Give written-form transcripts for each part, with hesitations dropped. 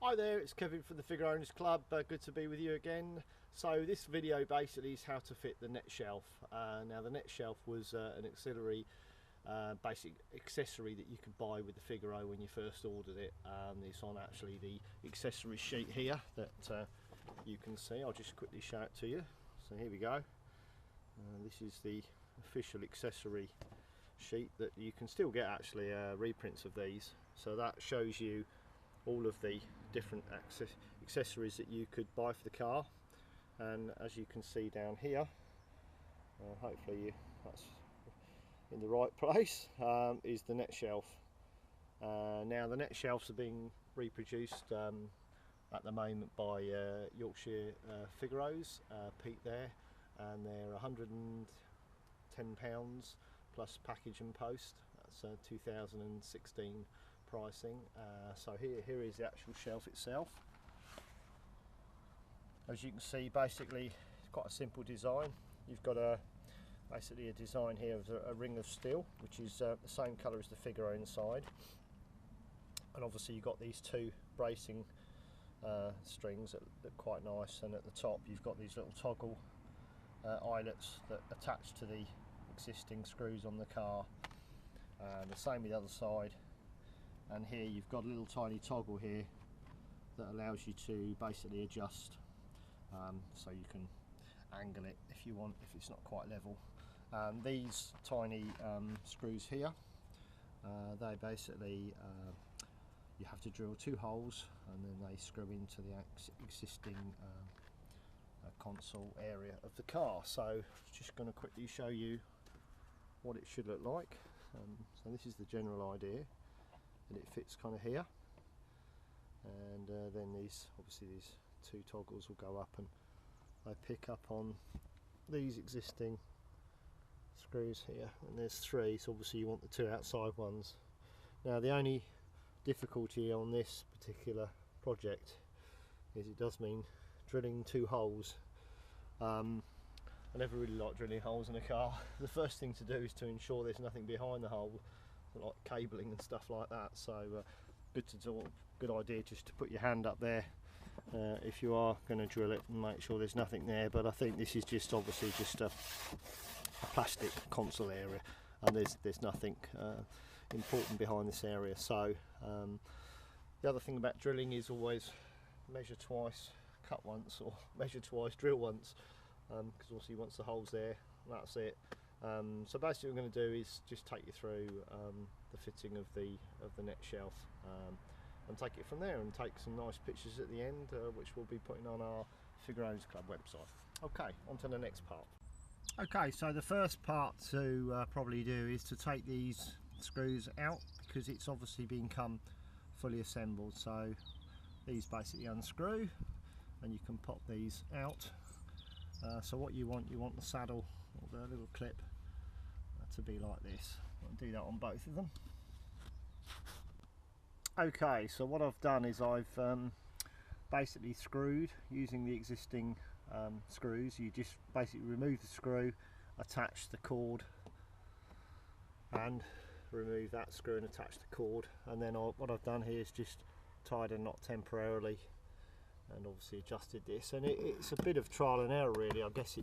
Hi there, it's Kevin from the Figaro Owners Club. Good to be with you again. So this video basically is how to fit the net shelf. Now the net shelf was an auxiliary basic accessory that you could buy with the Figaro when you first ordered it. It's on actually the accessory sheet here that you can see. I'll just quickly show it to you. So here we go. This is the official accessory sheet that you can still get actually reprints of these. So that shows you all of the different accessories that you could buy for the car, and as you can see down here, hopefully that's in the right place, is the net shelf. Now the net shelves are being reproduced at the moment by Yorkshire Figaros, Pete there, and they're £110 plus package and post. That's 2016 pricing. So here is the actual shelf itself. As you can see, basically it's quite a simple design. You've got basically a design here of a ring of steel, which is the same colour as the Figaro inside, and obviously you've got these two bracing strings that look quite nice, and at the top you've got these little toggle eyelets that attach to the existing screws on the car. The same with the other side. And here you've got a little tiny toggle here that allows you to basically adjust, so you can angle it if you want, if it's not quite level. These tiny screws here, they basically you have to drill 2 holes and then they screw into the existing console area of the car. So just going to quickly show you what it should look like. So this is the general idea, and it fits kind of here, and then obviously these 2 toggles will go up and they pick up on these existing screws here, and there's 3, so obviously you want the 2 outside ones. Now the only difficulty on this particular project is it does mean drilling 2 holes. I never really like drilling holes in a car. The first thing to do is to ensure there's nothing behind the hole, like cabling and stuff like that. So good idea just to put your hand up there if you are going to drill it, and make sure there's nothing there. But I think this is just obviously just a plastic console area, and there's nothing important behind this area. So the other thing about drilling is always measure twice, cut once, or measure twice, drill once, because obviously once the hole's there, that's it. So basically what I'm going to do is just take you through the fitting of the net shelf, and take it from there, and take some nice pictures at the end, which we'll be putting on our Figaro Owners Club website. Okay, on to the next part. Okay, so the first part to probably do is to take these screws out, because it's obviously become fully assembled. So these basically unscrew and you can pop these out. So what you want the saddle, or the little clip, to be like this. I'll do that on both of them. Okay, so what I've done is I've basically screwed using the existing screws. You just basically remove the screw, attach the cord, and remove that screw and attach the cord, and then what I've done here is just tied a knot temporarily, and obviously adjusted this. And it's a bit of trial and error really. I guess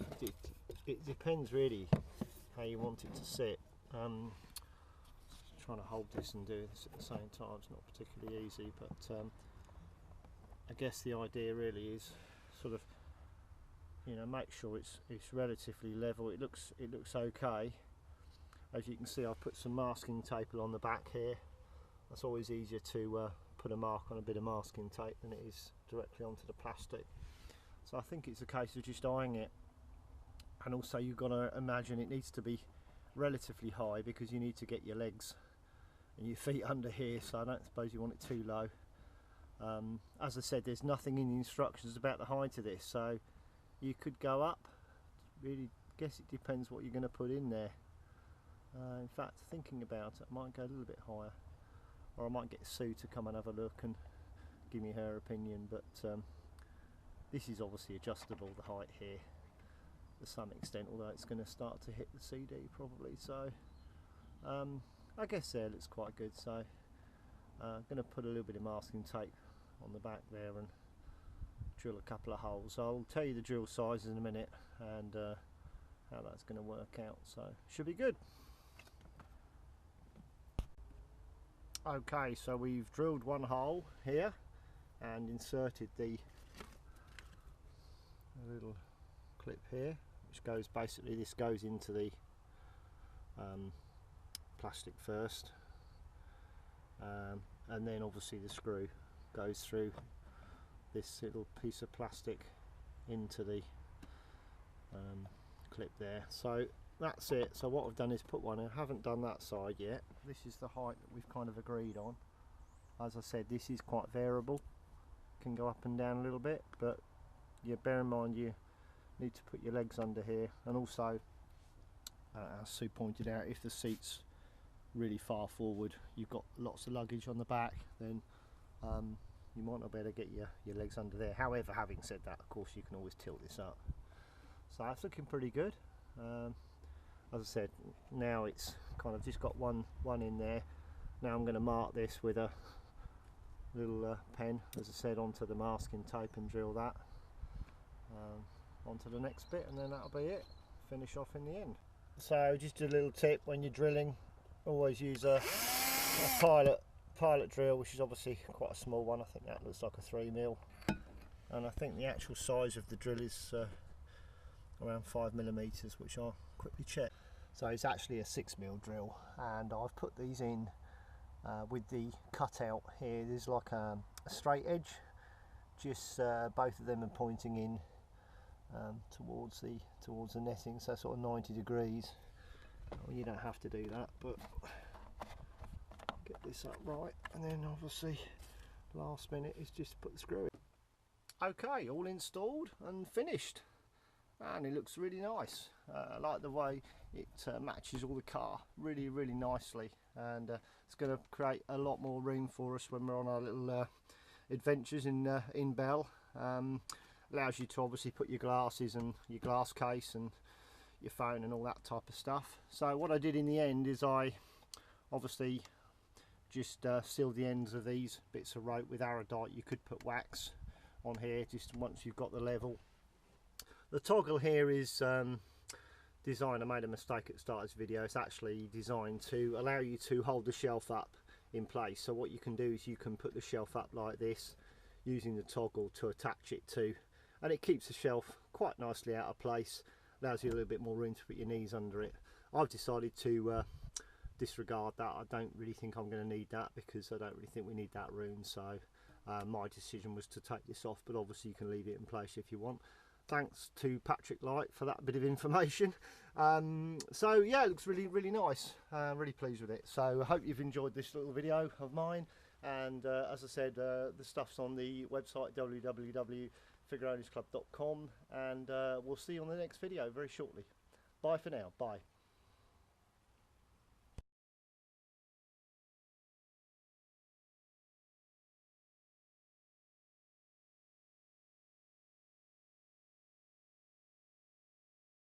it depends really how you want it to sit. Trying to hold this and do this at the same time is not particularly easy, but I guess the idea really is sort of, make sure it's relatively level. It looks okay. As you can see, I've put some masking tape on the back here. That's always easier to put a mark on a bit of masking tape than it is directly onto the plastic. So I think it's a case of just eyeing it, and also you've got to imagine it needs to be relatively high, because you need to get your legs and your feet under here, so I don't suppose you want it too low. As I said, there's nothing in the instructions about the height of this, so you could go up. Really, guess it depends what you're going to put in there. In fact, thinking about it, I might go a little bit higher, or I might get Sue to come and have a look and give me her opinion. But this is obviously adjustable, the height here, to some extent, although it's going to start to hit the CD probably. So I guess there it looks quite good. So I'm going to put a little bit of masking tape on the back there and drill a couple of holes. I'll tell you the drill sizes in a minute and how that's going to work out, so should be good. Okay, so we've drilled one hole here and inserted the little clip here, which goes basically, this goes into the plastic first, and then obviously the screw goes through this little piece of plastic into the clip there. So that's it. So what I've done is put one in. I haven't done that side yet. This is the height that we've kind of agreed on. As I said, this is quite variable, can go up and down a little bit, but yeah, bear in mind you need to put your legs under here, and also as Sue pointed out, if the seat's really far forward, you've got lots of luggage on the back, then you might not be able to get your legs under there. However, having said that, of course you can always tilt this up. So that's looking pretty good. As I said, now it's kind of just got one in there. Now I'm going to mark this with a little pen, as I said, onto the masking tape and drill that onto the next bit, and then that'll be it. Finish off in the end. So just a little tip when you're drilling, always use a pilot drill, which is obviously quite a small one. I think that looks like a 3mm, and I think the actual size of the drill is around 5mm, which I'll quickly check. So it's actually a 6mm drill, and I've put these in with the cutout here. There's like a straight edge, just both of them are pointing in towards the netting, so sort of 90 degrees. Well, you don't have to do that, but get this up right, and then obviously last minute is just to put the screw in. Okay, all installed and finished, and it looks really nice. I like the way it matches all the car really nicely, and it's going to create a lot more room for us when we're on our little adventures in Bell. Allows you to obviously put your glasses and your glass case and your phone and all that type of stuff. So what I did in the end is I obviously just sealed the ends of these bits of rope with Aradite. You could put wax on here just once you've got the level. The toggle here is designed, I made a mistake at the start of this video, it's actually designed to allow you to hold the shelf up in place. So what you can do is you can put the shelf up like this using the toggle to attach it to, and it keeps the shelf quite nicely out of place, allows you a little bit more room to put your knees under it. I've decided to disregard that. I don't really think I'm going to need that, because I don't really think we need that room. So my decision was to take this off, but obviously you can leave it in place if you want. Thanks to Patrick Light for that bit of information. So yeah, it looks really nice. Really pleased with it. So I hope you've enjoyed this little video of mine, and as I said, the stuff's on the website www.figaronesclub.com, and we'll see you on the next video very shortly. Bye for now. Bye.